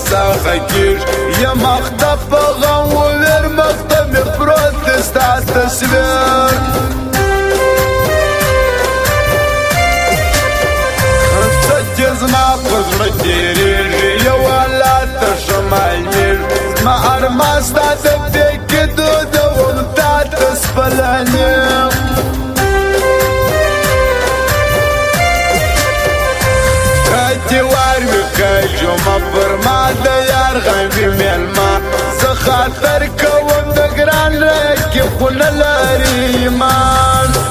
ساخه کیږ یا مخته په غم وویر مخته مې پروت دی ستا تصویر څه چې زما په زړه تېرېږي یو الله ته ښه معلومېږي زما ارمان ستا د دې کېدو د وم تا ته سپلنې جمعه پر ما د یار غمي میلمه زه خاطر کوم د ګران رکې خو نه لري ایمان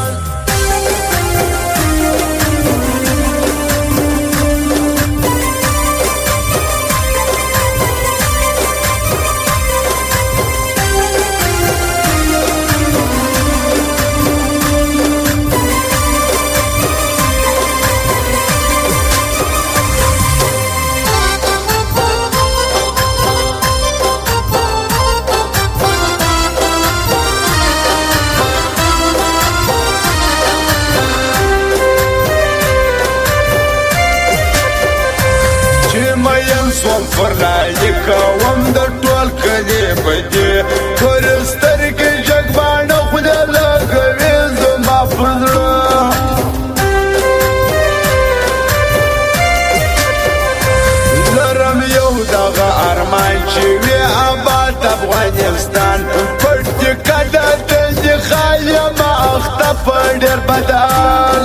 سوم پر لالي کوم د ټول کلي بدي پر سترګې جګبانه خدای لګوي زما پر زړه لرم یو دغه ارمان چې وي آباد افغانستان پټ کډه د خالي ما اخته په ډېر بدل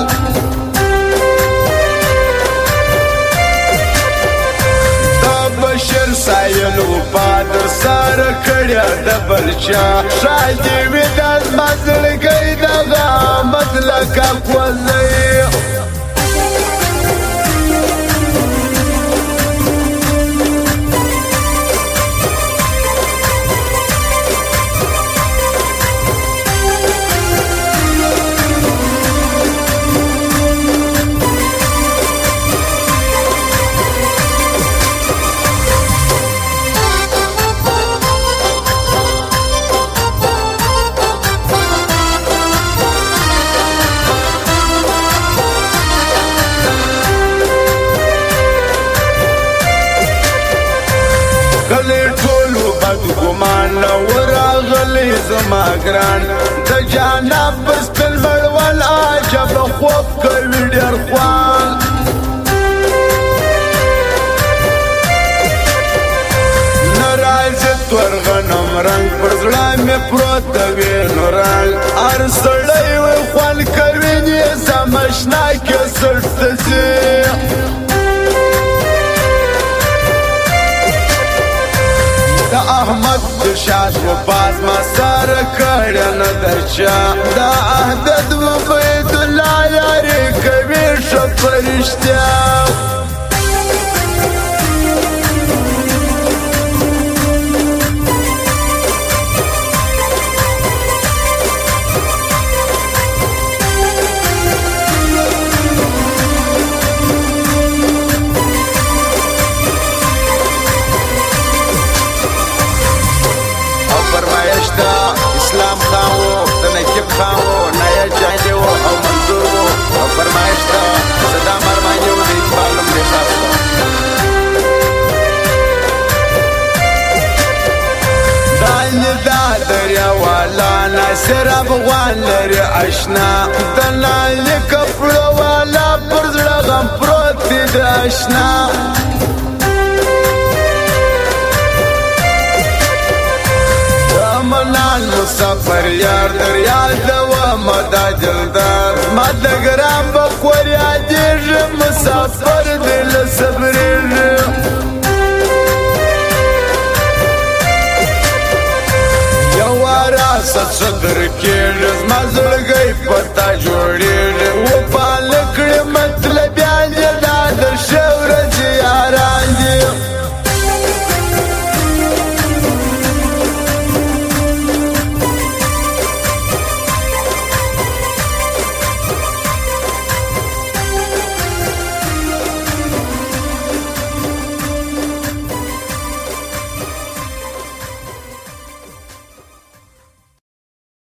سایلو پادر ساره کړیا د بلچا شاید وي د مزلګي دغه مطلق کوزي کلی ټولو بد ګمان ورغلی زما ګران د جانب په سپین مړوال عجب خوب کوي ډېر خوان نه راځي تور غنم رنګ پر زړه مې پروت وي نو رنګ هر سړی وي خوند کوي نظام اشنا کې سړته ځي احمد دشاش و باز ما سره کړه نه درچا دا عهد و بیت الله یاري کوي ښه فرشتیا اسلام خاو د نجیب خاو نیا جاندی و او منظور و او فرمایش دا صدا مرمانی و د اقبال نمری خاص دایل دا دریا والا ناصر افغان لري اشنا د نایل کپړو والا پر زړه غم پروت دی د اشنا منال مسافر یار در یاد و مدا دلدار مد گرام بخور یادیش مسافر دل صبریر یوارا صدر کیرز مزرگی پتا جوڑیر و پالکڑ مطلب